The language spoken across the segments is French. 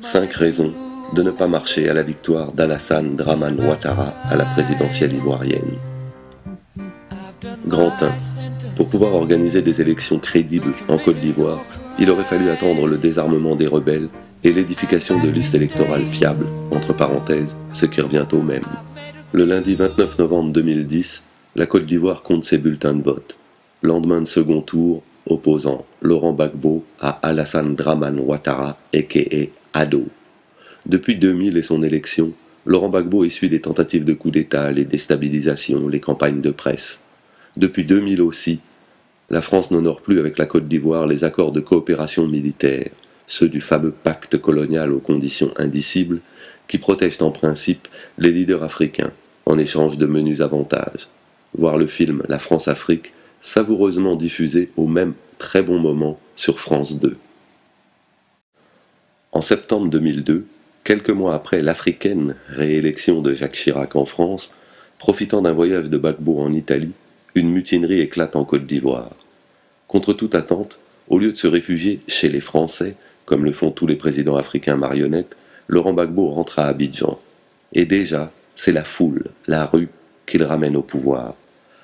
5 raisons de ne pas marcher à la victoire d'Alassane Dramane Ouattara à la présidentielle ivoirienne. Grand 1. Pour pouvoir organiser des élections crédibles en Côte d'Ivoire, il aurait fallu attendre le désarmement des rebelles et l'édification de listes électorales fiables, entre parenthèses, ce qui revient au même. Le lundi 29 novembre 2010, la Côte d'Ivoire compte ses bulletins de vote. Lendemain de second tour, opposant Laurent Gbagbo à Alassane Dramane Ouattara, a.k.a. Ado. Depuis 2000 et son élection, Laurent Gbagbo essuie les tentatives de coup d'État, les déstabilisations, les campagnes de presse. Depuis 2000 aussi, la France n'honore plus avec la Côte d'Ivoire les accords de coopération militaire, ceux du fameux pacte colonial aux conditions indicibles, qui protègent en principe les leaders africains en échange de menus avantages. Voir le film La France-Afrique, savoureusement diffusé au même très bon moment sur France 2. En septembre 2002, quelques mois après l'africaine réélection de Jacques Chirac en France, profitant d'un voyage de Gbagbo en Italie, une mutinerie éclate en Côte d'Ivoire. Contre toute attente, au lieu de se réfugier chez les Français, comme le font tous les présidents africains marionnettes, Laurent Gbagbo rentre à Abidjan. Et déjà, c'est la foule, la rue, qu'il ramène au pouvoir.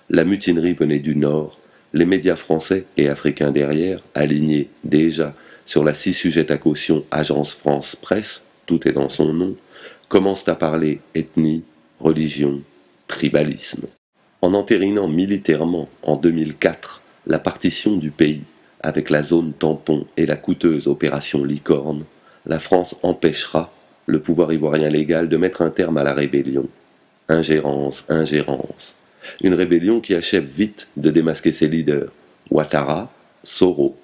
La mutinerie venait du Nord, les médias français et africains derrière, alignés déjà sur la 6 sujets à caution Agence France Presse, tout est dans son nom, commencent à parler ethnie, religion, tribalisme. En entérinant militairement en 2004 la partition du pays avec la zone tampon et la coûteuse opération Licorne, la France empêchera le pouvoir ivoirien légal de mettre un terme à la rébellion. Ingérence, ingérence. Une rébellion qui achève vite de démasquer ses leaders, Ouattara, Soro,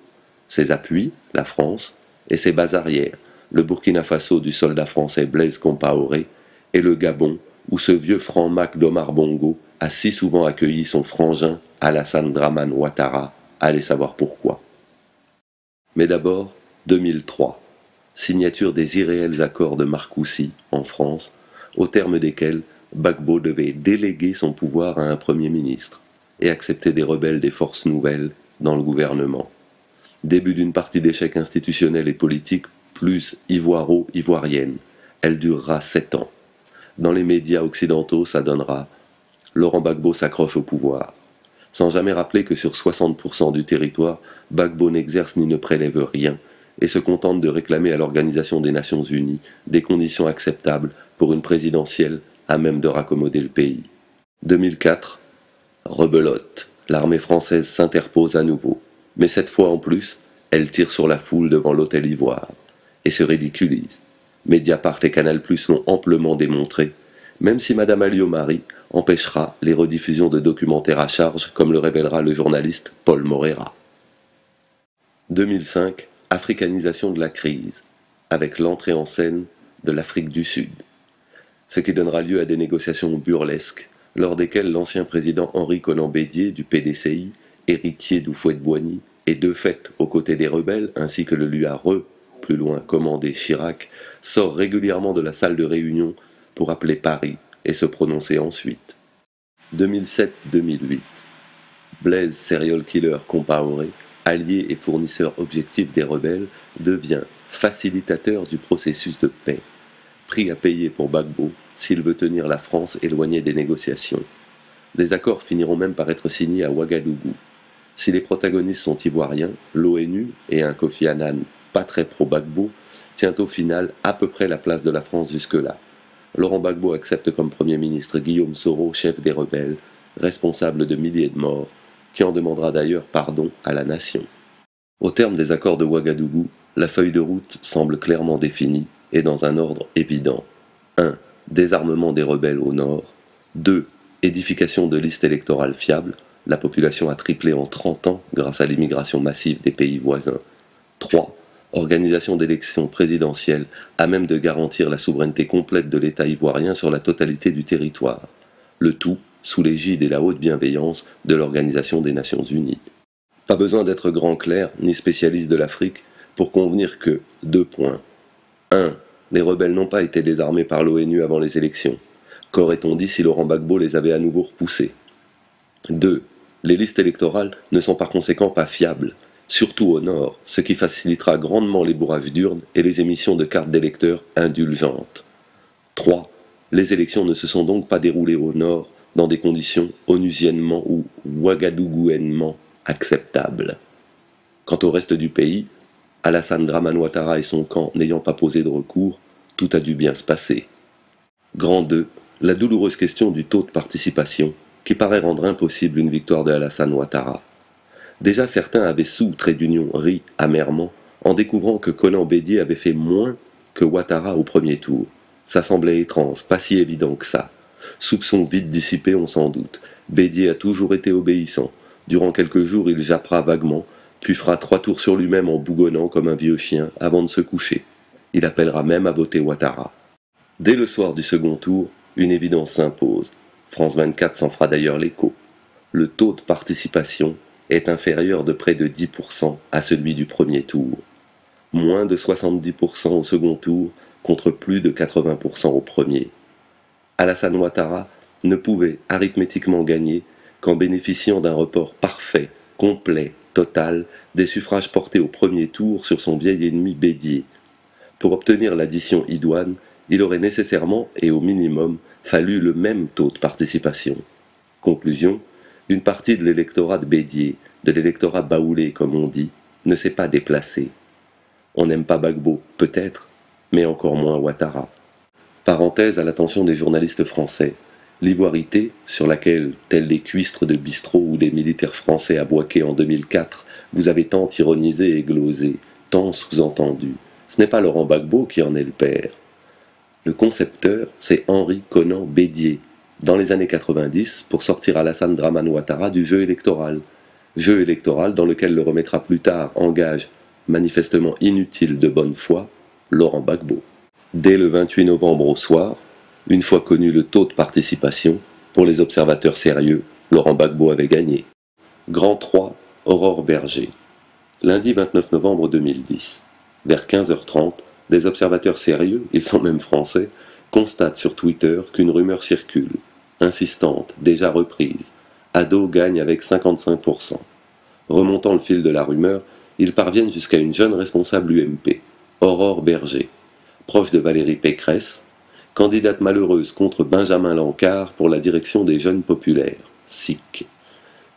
ses appuis, la France, et ses bases arrières, le Burkina Faso du soldat français Blaise Compaoré, et le Gabon, où ce vieux franc-mac d'Omar Bongo a si souvent accueilli son frangin Alassane Dramane Ouattara, allez savoir pourquoi. Mais d'abord, 2003, signature des irréels accords de Marcoussis, en France, au terme desquels Gbagbo devait déléguer son pouvoir à un Premier ministre et accepter des rebelles des forces nouvelles dans le gouvernement. Début d'une partie d'échec institutionnel et politique plus ivoiro-ivoirienne. Elle durera 7 ans. Dans les médias occidentaux, ça donnera Laurent Gbagbo s'accroche au pouvoir, sans jamais rappeler que sur 60% du territoire, Gbagbo n'exerce ni ne prélève rien et se contente de réclamer à l'Organisation des Nations Unies des conditions acceptables pour une présidentielle à même de raccommoder le pays. 2004, rebelote, l'armée française s'interpose à nouveau, mais cette fois en plus, elle tire sur la foule devant l'hôtel Ivoire et se ridiculise. Mediapart et Canal+ l'ont amplement démontré, même si Madame Alliot-Marie empêchera les rediffusions de documentaires à charge, comme le révélera le journaliste Paul Morera. 2005, africanisation de la crise, avec l'entrée en scène de l'Afrique du Sud, ce qui donnera lieu à des négociations burlesques, lors desquelles l'ancien président Henri Konan Bédier du PDCI, héritier d'Houphouët-Boigny, et de fait aux côtés des rebelles, ainsi que le lui a plus loin commandé Chirac, sort régulièrement de la salle de réunion pour appeler Paris et se prononcer ensuite. 2007-2008. Blaise Serial Killer Compaoré, allié et fournisseur objectif des rebelles, devient facilitateur du processus de paix, prix à payer pour Gbagbo s'il veut tenir la France éloignée des négociations. Les accords finiront même par être signés à Ouagadougou. Si les protagonistes sont ivoiriens, l'ONU et un Kofi Annan pas très pro-Gbagbo tient au final à peu près la place de la France jusque-là. Laurent Gbagbo accepte comme Premier ministre Guillaume Soro, chef des rebelles, responsable de milliers de morts, qui en demandera d'ailleurs pardon à la nation. Au terme des accords de Ouagadougou, la feuille de route semble clairement définie et dans un ordre évident. 1. Désarmement des rebelles au nord. 2. Édification de listes électorales fiables. La population a triplé en 30 ans grâce à l'immigration massive des pays voisins. 3. Organisation d'élections présidentielles à même de garantir la souveraineté complète de l'État ivoirien sur la totalité du territoire. Le tout sous l'égide et la haute bienveillance de l'Organisation des Nations Unies. Pas besoin d'être grand clerc ni spécialiste de l'Afrique pour convenir que 2 points. 1. Les rebelles n'ont pas été désarmés par l'ONU avant les élections. Qu'aurait-on dit si Laurent Gbagbo les avait à nouveau repoussés? 2. Les listes électorales ne sont par conséquent pas fiables, surtout au nord, ce qui facilitera grandement les bourrages d'urnes et les émissions de cartes d'électeurs indulgentes. 3. Les élections ne se sont donc pas déroulées au nord dans des conditions onusiennement ou ouagadougouennement acceptables. Quant au reste du pays, Alassane Dramane Ouattara et son camp n'ayant pas posé de recours, tout a dû bien se passer. Grand 2. La douloureuse question du taux de participation, qui paraît rendre impossible une victoire de Alassane Ouattara. Déjà certains avaient sous trait d'union ri amèrement en découvrant que Konan Bédié avait fait moins que Ouattara au premier tour. Ça semblait étrange, pas si évident que ça. Soupçons vite dissipés, on s'en doute. Bédié a toujours été obéissant. Durant quelques jours, il jappera vaguement, puis fera 3 tours sur lui-même en bougonnant comme un vieux chien avant de se coucher. Il appellera même à voter Ouattara. Dès le soir du second tour, une évidence s'impose. France 24 s'en fera d'ailleurs l'écho. Le taux de participation est inférieur de près de 10% à celui du premier tour. Moins de 70% au second tour contre plus de 80% au premier. Alassane Ouattara ne pouvait arithmétiquement gagner qu'en bénéficiant d'un report parfait, complet, total, des suffrages portés au premier tour sur son vieil ennemi Bédié. Pour obtenir l'addition idoine, il aurait nécessairement et au minimum fallu le même taux de participation. Conclusion, une partie de l'électorat de Bédié, de l'électorat baoulé comme on dit, ne s'est pas déplacée. On n'aime pas Gbagbo, peut-être, mais encore moins Ouattara. Parenthèse à l'attention des journalistes français. L'ivoirité, sur laquelle, tels les cuistres de bistrot ou les militaires français aboiqués en 2004, vous avez tant ironisé et glosé, tant sous-entendu, ce n'est pas Laurent Gbagbo qui en est le père. Le concepteur, c'est Henri Konan Bédié, dans les années 90, pour sortir Alassane Dramane Ouattara du jeu électoral dans lequel le remettra plus tard en gage, manifestement inutile de bonne foi, Laurent Gbagbo. Dès le 28 novembre au soir, une fois connu le taux de participation, pour les observateurs sérieux, Laurent Gbagbo avait gagné. Grand 3, Aurore Berger. Lundi 29 novembre 2010. Vers 15h30, des observateurs sérieux, ils sont même français, constatent sur Twitter qu'une rumeur circule, insistante, déjà reprise. Ado gagne avec 55%. Remontant le fil de la rumeur, ils parviennent jusqu'à une jeune responsable UMP, Aurore Berger, proche de Valérie Pécresse, candidate malheureuse contre Benjamin Lancard pour la direction des Jeunes Populaires, SIC.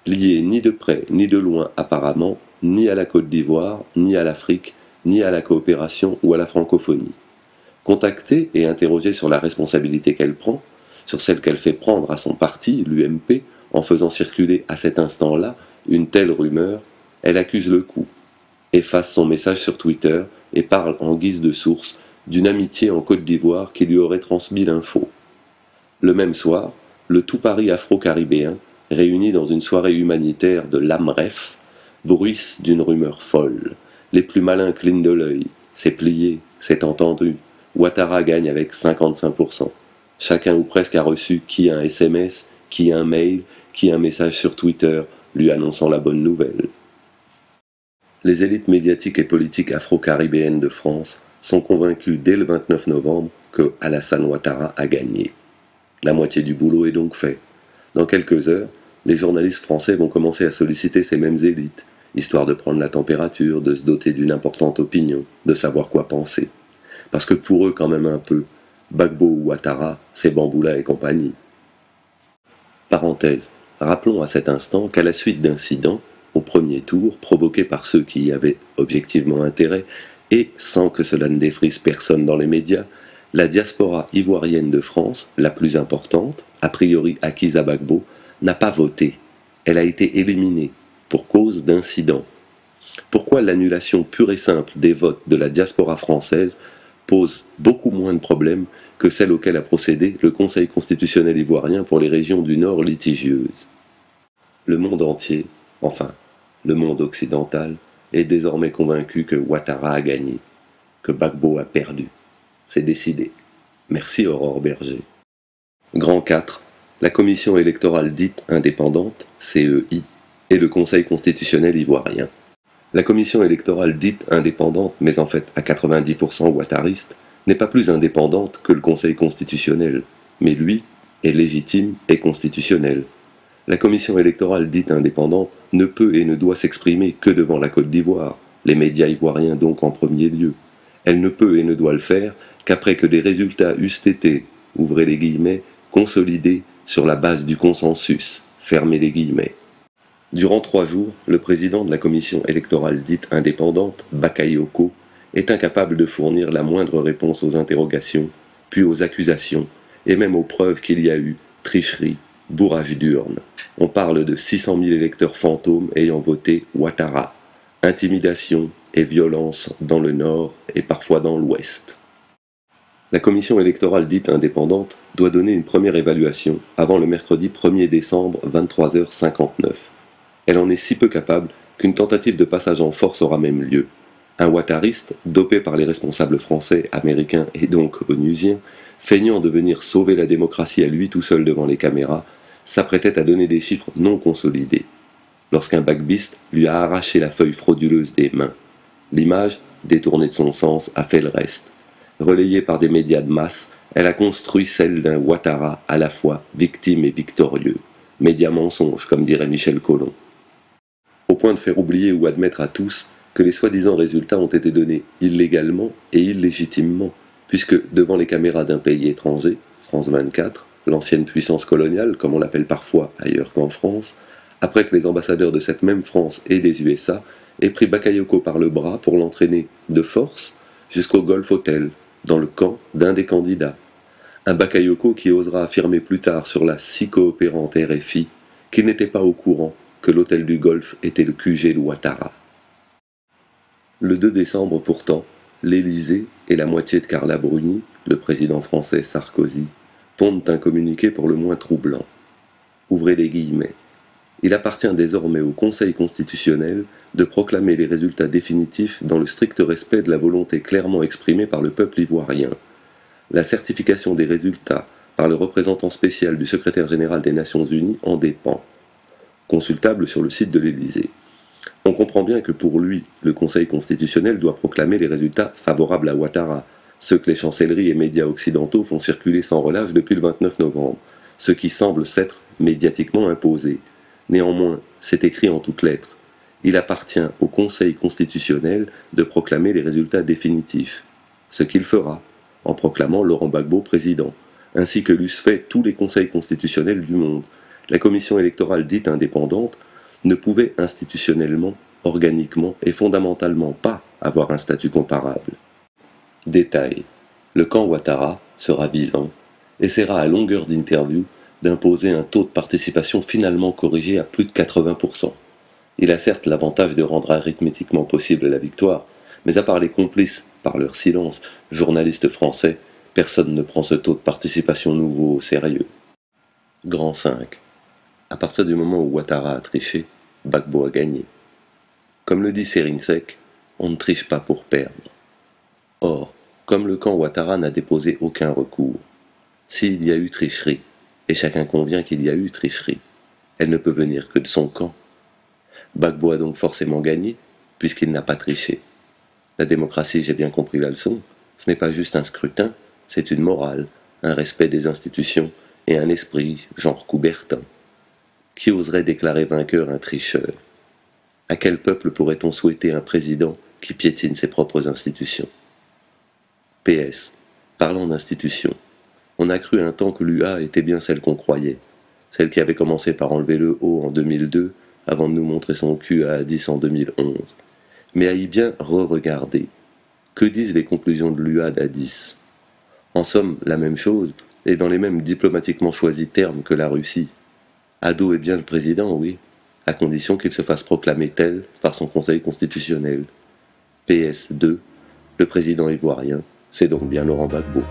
Liée ni de près ni de loin apparemment, ni à la Côte d'Ivoire, ni à l'Afrique, ni à la coopération ou à la francophonie. Contactée et interrogée sur la responsabilité qu'elle prend, sur celle qu'elle fait prendre à son parti, l'UMP, en faisant circuler à cet instant-là une telle rumeur, elle accuse le coup, efface son message sur Twitter et parle en guise de source d'une amitié en Côte d'Ivoire qui lui aurait transmis l'info. Le même soir, le tout Paris afro-caribéen, réuni dans une soirée humanitaire de l'AMREF, bruisse d'une rumeur folle. Les plus malins clignent de l'œil. C'est plié, c'est entendu. Ouattara gagne avec 55%. Chacun ou presque a reçu qui un SMS, qui un mail, qui un message sur Twitter lui annonçant la bonne nouvelle. Les élites médiatiques et politiques afro-caribéennes de France sont convaincus dès le 29 novembre que Alassane Ouattara a gagné. La moitié du boulot est donc fait. Dans quelques heures, les journalistes français vont commencer à solliciter ces mêmes élites, histoire de prendre la température, de se doter d'une importante opinion, de savoir quoi penser. Parce que pour eux quand même un peu, Gbagbo ou Ouattara, c'est Bamboula et compagnie. Parenthèse, rappelons à cet instant qu'à la suite d'incidents, au premier tour, provoqués par ceux qui y avaient objectivement intérêt, et sans que cela ne défrise personne dans les médias, la diaspora ivoirienne de France, la plus importante, a priori acquise à Gbagbo, n'a pas voté. Elle a été éliminée, pour cause d'incidents. Pourquoi l'annulation pure et simple des votes de la diaspora française pose beaucoup moins de problèmes que celle auquel a procédé le Conseil constitutionnel ivoirien pour les régions du Nord litigieuses. Le monde entier, enfin, le monde occidental, est désormais convaincu que Ouattara a gagné, que Gbagbo a perdu. C'est décidé. Merci Aurore Berger. Grand 4. La commission électorale dite indépendante, CEI, et le Conseil constitutionnel ivoirien. La commission électorale dite indépendante, mais en fait à 90% ouattariste, n'est pas plus indépendante que le Conseil constitutionnel, mais lui est légitime et constitutionnel. La commission électorale dite indépendante ne peut et ne doit s'exprimer que devant la Côte d'Ivoire, les médias ivoiriens donc en premier lieu. Elle ne peut et ne doit le faire qu'après que les résultats eussent été, ouvrez les guillemets, consolidés sur la base du consensus, fermez les guillemets. Durant 3 jours, le président de la commission électorale dite indépendante, Bakayoko, est incapable de fournir la moindre réponse aux interrogations, puis aux accusations, et même aux preuves qu'il y a eu tricherie, bourrage d'urnes. On parle de 600 000 électeurs fantômes ayant voté Ouattara, intimidation et violence dans le nord et parfois dans l'ouest. La commission électorale dite indépendante doit donner une première évaluation avant le mercredi 1er décembre 23h59. Elle en est si peu capable qu'une tentative de passage en force aura même lieu. Un ouattariste, dopé par les responsables français, américains et donc onusiens, feignant de venir sauver la démocratie à lui tout seul devant les caméras, s'apprêtait à donner des chiffres non consolidés, lorsqu'un backbiste lui a arraché la feuille frauduleuse des mains. L'image, détournée de son sens, a fait le reste. Relayée par des médias de masse, elle a construit celle d'un Ouattara à la fois victime et victorieux. Média mensonge, comme dirait Michel Collomb. Au point de faire oublier ou admettre à tous que les soi-disant résultats ont été donnés illégalement et illégitimement, puisque devant les caméras d'un pays étranger, France 24, l'ancienne puissance coloniale, comme on l'appelle parfois ailleurs qu'en France, après que les ambassadeurs de cette même France et des USA aient pris Bakayoko par le bras pour l'entraîner de force jusqu'au Golf Hotel, dans le camp d'un des candidats. Un Bakayoko qui osera affirmer plus tard sur la si coopérante RFI qu'il n'était pas au courant que l'hôtel du Golfe était le QG de Ouattara. Le 2 décembre pourtant, l'Élysée et la moitié de Carla Bruni, le président français Sarkozy, pondent un communiqué pour le moins troublant. Ouvrez les guillemets. Il appartient désormais au Conseil constitutionnel de proclamer les résultats définitifs dans le strict respect de la volonté clairement exprimée par le peuple ivoirien. La certification des résultats par le représentant spécial du secrétaire général des Nations Unies en dépend. Consultable sur le site de l'Élysée. On comprend bien que pour lui, le Conseil constitutionnel doit proclamer les résultats favorables à Ouattara, ceux que les chancelleries et médias occidentaux font circuler sans relâche depuis le 29 novembre, ce qui semble s'être médiatiquement imposé. Néanmoins, c'est écrit en toutes lettres. Il appartient au Conseil constitutionnel de proclamer les résultats définitifs, ce qu'il fera, en proclamant Laurent Gbagbo président, ainsi que l'eussent fait tous les conseils constitutionnels du monde. La commission électorale dite indépendante ne pouvait institutionnellement, organiquement et fondamentalement pas avoir un statut comparable. Détail. Le camp Ouattara, se ravisant, essaiera à longueur d'interview d'imposer un taux de participation finalement corrigé à plus de 80%. Il a certes l'avantage de rendre arithmétiquement possible la victoire, mais à part les complices, par leur silence, journalistes français, personne ne prend ce taux de participation nouveau au sérieux. Grand 5. À partir du moment où Ouattara a triché, Gbagbo a gagné. Comme le dit Serinsek, on ne triche pas pour perdre. Or, comme le camp Ouattara n'a déposé aucun recours, s'il y a eu tricherie, et chacun convient qu'il y a eu tricherie, elle ne peut venir que de son camp. Gbagbo a donc forcément gagné, puisqu'il n'a pas triché. La démocratie, j'ai bien compris la leçon, ce n'est pas juste un scrutin, c'est une morale, un respect des institutions et un esprit, genre Coubertin. Qui oserait déclarer vainqueur un tricheur? À quel peuple pourrait-on souhaiter un président qui piétine ses propres institutions? PS. Parlons d'institutions. On a cru un temps que l'UA était bien celle qu'on croyait, celle qui avait commencé par enlever le haut en 2002 avant de nous montrer son cul à Addis en 2011. Mais à y bien re-regarder, que disent les conclusions de l'UA d'Addis? En somme, la même chose, et dans les mêmes diplomatiquement choisis termes que la Russie. Ado est bien le président, oui, à condition qu'il se fasse proclamer tel par son Conseil constitutionnel. PS2, le président ivoirien, c'est donc bien Laurent Gbagbo.